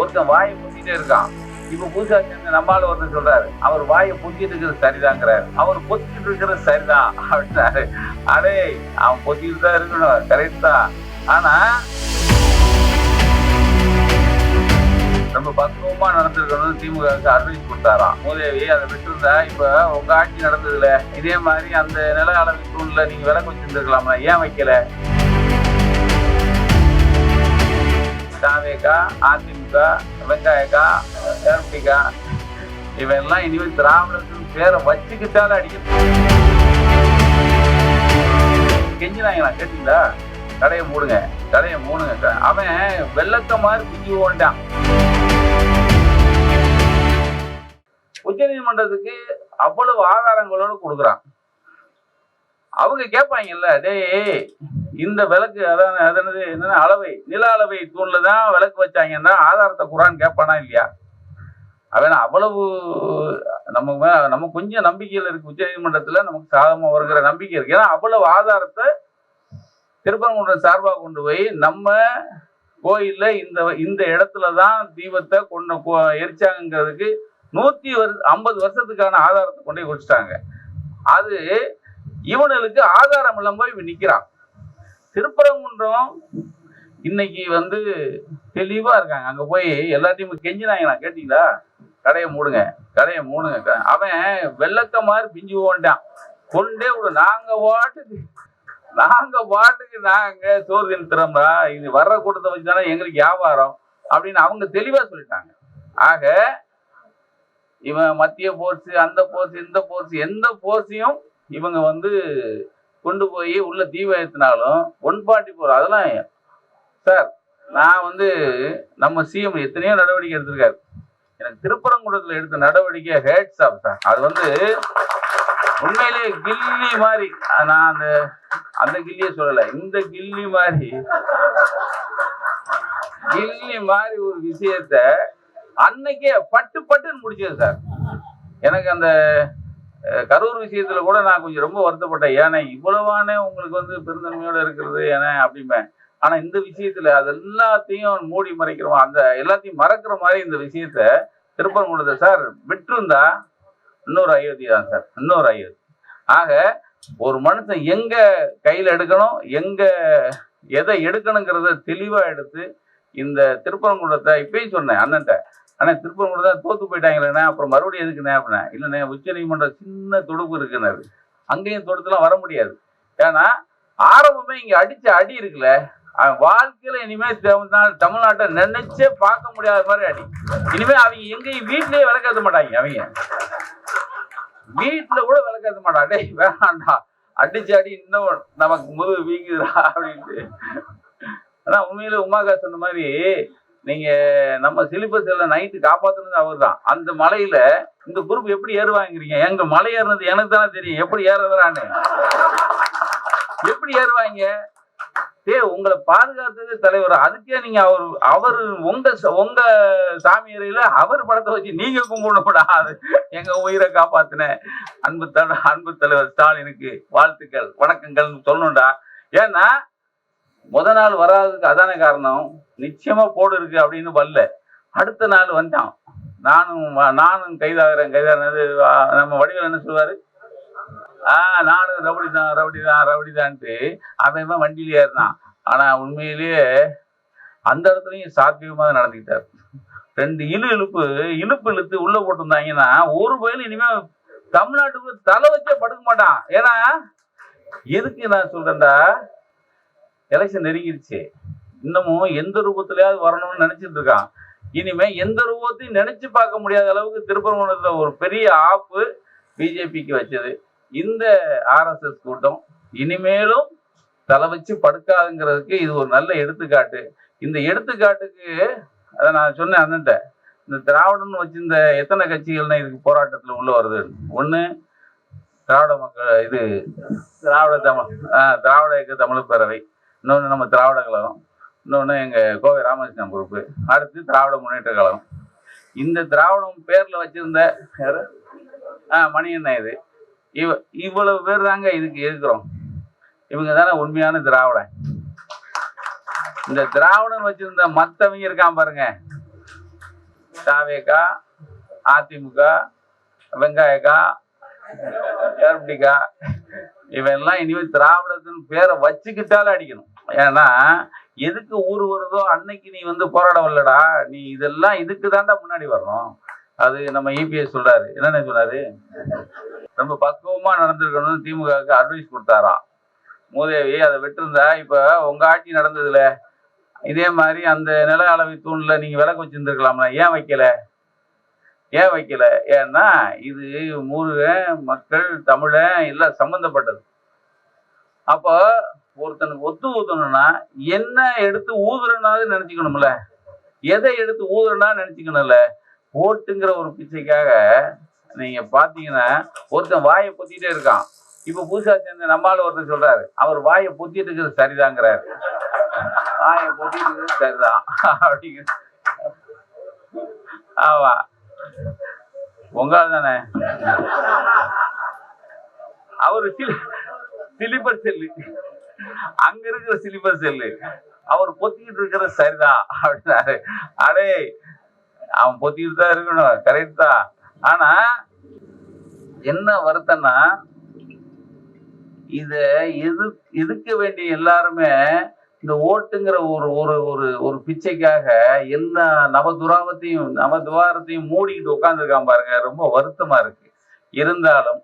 ஒருத்தன் வாயை பொத்திட்டே இருக்கான். இப்ப புதுசா சேர்ந்து நம்மால ஒருத்தர் சொல்றாரு, அவர் வாயை பொத்திட்டு இருக்கிறது சரிதாங்கிறாரு. அவர் பொத்திட்டு இருக்கிறது சரிதான் அப்படின்னாரு. அடே, அவன் பொத்திட்டு தான் இருக்கணும், கரெக்ட் தான். ஆனா நம்ம பக்குவமா நடந்திருக்கணும். திமுகவுக்கு அட்வைஸ் கொடுத்தாராம் மூதேவி. அதை விட்டுருந்தா இப்ப உங்க ஆட்சி நடந்ததுல இதே மாதிரி அந்த நில அளவு தூண்ல நீங்க விலக்கு வச்சிருந்துருக்கலாமா? ஏன் வைக்கல? தாவேகா, அதிமுக, வெங்காயக்கா, ஏர்பிகா இவெல்லாம் இனிமேல் திராவிடத்தின் பேரை வச்சுக்கிட்டாலும் அடிக்கணும். கெஞ்சினாங்களா? கேட்டீங்களா? கடையை மூடுங்க, கடையை மூடுங்க. அவன் வெள்ளக்க மாதிரி பிஞ்சு ஓண்டான். உச்ச நீதிமன்றத்துக்கு அவ்வளவு ஆதாரங்களோடு கொடுக்குறான். அவங்க கேட்பாங்கல்ல, டேய் இந்த விளக்கு அதனது என்னன்னா அளவை நில அளவை தூண்ல தான் விளக்கு வச்சாங்கன்னா ஆதாரத்தை குரான் கேட்பானா இல்லையா? அவன் அவ்வளவு நம்ம கொஞ்சம் நம்பிக்கையில் இருக்கு. உச்ச நீதிமன்றத்துல நமக்கு சாதகமா வருகிற நம்பிக்கை இருக்கு. ஏன்னா அவ்வளவு ஆதாரத்தை திருப்பரங்குன்றம் சார்பாக கொண்டு போய் நம்ம கோயில்ல இந்த இடத்துலதான் தீபத்தை எரிச்சாங்கிறதுக்கு 150 வருஷத்துக்கான ஆதாரத்தை கொண்டு போய் வச்சுட்டாங்க. அது இவனுக்கு ஆதாரம் இல்லாம போய் நிக்கிறான். திருப்பரங்குன்றம் இன்னைக்கு தெளிவா இருக்காங்க. அங்க போய் எல்லாத்தையும் கெஞ்சினாங்களா? கேட்டீங்களா? கடையை மூடுங்க, கடையை மூடுங்க. அவன் வெள்ளக்க மாதிரி பிஞ்சு ஓண்டான். கொண்டே விடு. நாங்க பாட்டுக்கு சோறு திறம்பா இது வர்ற கூட்டத்தை வச்சுதானே எங்களுக்கு வியாபாரம் அப்படின்னு அவங்க தெளிவா சொல்லிட்டாங்க. ஆக இவன் மத்திய போர்ஸ், அந்த போர்ஸ், இந்த போர்ஸ், எந்த போர்ஸையும் இவங்க கொண்டு போய் உள்ள தீப ஏற்றினாலும் 144 அதெல்லாம் சார். நான் நம்ம சிஎம் எத்தனையோ நடவடிக்கை எடுத்திருக்காரு. எனக்கு திருப்பரங்குன்றத்தில் எடுத்த நடவடிக்கை ஹேட்ஸ் ஆஃப் சார். அது உண்மையிலே கில்லி மாதிரி. நான் அந்த கில்லியே சொல்லல, இந்த கில்லி மாதிரி ஒரு விஷயத்த அன்னைக்கே பட்டுன்னு முடிச்சது சார். எனக்கு அந்த கரூர் விஷயத்துல கூட நான் கொஞ்சம் ரொம்ப வருத்தப்பட்டேன். ஏன்னா இவ்வளவானே உங்களுக்கு பெருந்தன்மையோட இருக்கிறது ஏன்னா அப்படிமே. ஆனா இந்த விஷயத்துல அது எல்லாத்தையும் மூடி மறைக்கிறோம், அந்த எல்லாத்தையும் மறக்கிற மாதிரி இந்த விஷயத்த திருப்பரங்குன்றத்தை சார் விட்டுருந்தா இன்னொரு அயோத்தி தான் சார், இன்னொரு அயோத்தி. ஆக ஒரு மனுஷன் எங்க கையில எடுக்கணும், எங்க எதை எடுக்கணுங்கிறத தெளிவா எடுத்து இந்த திருப்பரங்குன்றத்தை இப்பயும் சொன்னேன் அண்ணன்ட்ட, ஆனா திருப்பரங்குன்றத்தை தோத்து போயிட்டாங்களேண்ணே, அப்புறம் மறுபடியும் எதுக்குண்ணே அப்படின்னா, இல்லைண்ணே உச்ச நீதிமன்றம் சின்ன தொடுப்பு இருக்குன்னு, அங்கேயும் தொடுத்துலாம் வர முடியாது. ஏன்னா ஆரம்பமே இங்க அடிச்ச அடி இருக்குல்ல, வாழ்க்கையில இனிமே தமிழ்நாட்டை நினைச்சே பார்க்க முடியாத மாதிரி அடி. இனிமே அவங்க எங்கேயும் வீட்லயே விளக்கேற்ற மாட்டாங்க. அவங்க வீட்டுல கூட விளக்கேற்ற மாட்டான். டேய் வேணாண்டா, அடிச்சு அடி இன்னும் நமக்கு முதுகு வீங்குதுடா அப்படின்ட்டு. ஆனா உண்மையில உமாக்கா சொன்ன மாதிரி நீங்க நம்ம சிலிபஸ்ல நைட்டு காப்பாத்துனது அவர் தான். அந்த மலையில இந்த குரூப் எப்படி ஏறுவாங்கிறீங்க? எங்க மலை ஏறினது எனக்கு தானே தெரியும், எப்படி ஏறுறான்னு. எப்படி ஏறுவாங்க? உங்களை பாதுகாத்தது தலைவர். அதுக்கே நீங்க அவர் உங்க சாமி அறையில அவர் படத்தை வச்சு நீங்க கும்பிடக்கூடாது. எங்க உயிரை காப்பாத்தின அன்பு தலைவர் ஸ்டாலினுக்கு வாழ்த்துக்கள், வணக்கங்கள் சொல்லணும்டா. ஏன்னா முத நாள் வராதுக்கு அதான காரணம். நிச்சயமா போடு இருக்கு அப்படின்னு வரல. அடுத்த நாள் வந்தான். நானும் கைதாகிறது. நம்ம வடிவேல் என்ன சொல்லுவாரு, நானும் ரவுடிதான்ட்டு அவன் வண்டியில ஏறினான். ஆனா உண்மையிலேயே அந்த இடத்துலயும் சாத்தியமா நடந்துக்கிட்டாரு. 2 இழுப்பு இழுத்து உள்ள போட்டிருந்தாங்கன்னா ஒரு பயிலும் இனிமே தமிழ்நாட்டுக்கு தலை வச்சே படுக்க மாட்டான். ஏன்னா எதுக்கு நான் சொல்றேன்டா, எலெக்ஷன் நெருங்கிருச்சு. இன்னமும் எந்த ரூபத்திலேயாவது வரணும்னு நினைச்சிட்டு இருக்கான். இனிமே எந்த ரூபத்தையும் நினைச்சு பார்க்க முடியாத அளவுக்கு திருப்பரங்குன்றத்துல ஒரு பெரிய ஆப்பு பிஜேபிக்கு வச்சது இந்த ஆர்எஸ்எஸ் கூட்டம். இனிமேலும் தலை வச்சு படுக்காதுங்கிறதுக்கு இது ஒரு நல்ல எடுத்துக்காட்டு. இந்த எடுத்துக்காட்டுக்கு அதை நான் சொன்னேன் அண்ணன்ட்ட, இந்த திராவிடன்னு வச்சு இந்த எத்தனை கட்சிகள்னா இதுக்கு போராட்டத்துல உள்ள வருது. ஒண்ணு திராவிட மக்கள், திராவிட இயக்க தமிழ் பேரவை, இன்னொன்று நம்ம திராவிட கழகம், இன்னொன்று எங்கள் கோவை ராமகிருஷ்ணன் குரூப்பு, அடுத்து திராவிட முன்னேற்ற கழகம். இந்த திராவிடம் பேரில் வச்சிருந்த மணியண்ணா இது இவ்வளவு பேர் தாங்க இதுக்கு இருக்கிறோம். இவங்க தானே உண்மையான திராவிடன். இந்த திராவிடம் வச்சிருந்த மற்றவங்க இருக்கான் பாருங்க, தாவேகா, அதிமுக, வெங்காயக்கா, ஏர்படிக்கா, இவெல்லாம் இனிமேல் திராவிடத்தின் பேரை வச்சுக்கிட்டாலே அடிக்கணும். ஏன்னா எதுக்கு ஊர் வருதோ அன்னைக்கு நீ போராட வரலடா, நீ இதெல்லாம் இதுக்கு தாண்டா முன்னாடி வரணும். அது நம்ம இபிஎஸ் சொல்றாரு. என்னென்ன சொன்னாரு, ரொம்ப பக்குவமா நடந்திருக்கணும்னு திமுகவுக்கு அட்வைஸ் கொடுத்தாராம். மூதேவி அதை விட்டுருந்தா இப்ப உங்க ஆட்சி நடந்ததுல இதே மாதிரி அந்த நில அளவை தூண்ல நீங்க விலக்கு வச்சிருந்துருக்கலாம்ல, ஏன் வைக்கல? ஏன்னா இது முருகன் மக்கள் தமிழன் எல்லாம் சம்பந்தப்பட்டது. அப்போ ஒருத்தனுக்கு ஒத்து ஊதணும்னா என்ன எடுத்து ஊதுறனாவது நினைச்சுக்கணும்ல, எதை எடுத்து ஊதுறனா நினைச்சுக்கணும்ல. ஓட்டுங்கிற ஒரு பிச்சைக்காக நீங்க பாத்தீங்கன்னா ஒருத்தன் வாயை பொத்திட்டே இருக்கான். இப்ப புதுசா சேர்ந்த நம்மால ஒருத்தர் சொல்றாரு, அவர் வாயை பொத்திட்டு இருக்கிறது சரிதாங்கிறாரு. வாயை பொத்திட்டு இருக்கிறது சரிதான் அப்படிங்கிற. ஆமா, உங்களால் தானே. அவரு சிலிப்பர் செல்லு, அங்க இருக்கிற சிலிப்பர் செல்லு, அவர் பொத்திக்கிட்டு இருக்கிறது சரிதான் அப்படின்னாரு. அடே, அவன் பொத்திக்கிட்டு தான் இருக்கணும், கரெக்ட் தான். ஆனா என்ன வருத்தம்னா இத எதிர்க்க வேண்டிய எல்லாருமே இந்த ஓட்டுங்கிற ஒரு பிச்சைக்காக எல்லா நவதுவாரத்தையும் மூடிக்கிட்டு உட்கார்ந்துருக்கான் பாருங்க. ரொம்ப வருத்தமா இருக்கு. இருந்தாலும்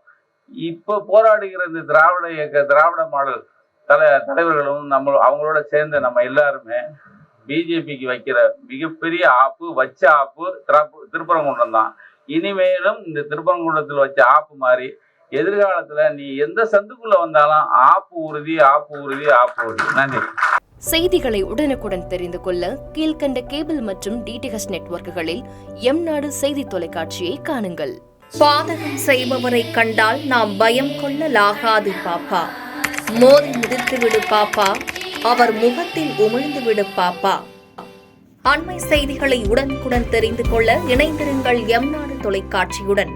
இப்ப போராடுகிற இந்த திராவிட இயக்க, திராவிட மாடல் தலைவர்களும் அவங்களோட சேர்ந்த நம்ம எல்லாருமே பிஜேபிக்கு வைக்கிற மிகப்பெரிய ஆப்பு வச்ச ஆப்பு திருப்பரங்குன்றம் தான். இனிமேலும் இந்த திருப்பரங்குன்றத்தில் வச்ச ஆப்பு மாதிரி எதிர்காலத்துல நீ எந்த சந்துக்குள்ள வந்தாலும் ஆப்பு உறுதி. நன்றி. செய்திகளை உடனுக்குடன் தெரிந்து கொள்ள கீழ்கண்ட கேபிள் மற்றும் டிடிஹெச் நெட்வொர்க்குகளில் எம்நாடு செய்தி தொலைக்காட்சியை காணுங்கள். பாதகம் செய்பவரை கண்டால் நாம் பயம் கொள்ளலாகாது பாப்பா. மோதி மிதித்து விடு பாப்பா, அவர் முகத்தில் உமிழ்ந்து விடு பாப்பா. அண்மை செய்திகளை உடனுக்குடன் தெரிந்து கொள்ள இணைந்திருங்கள் எம்நாடு தொலைக்காட்சியுடன்.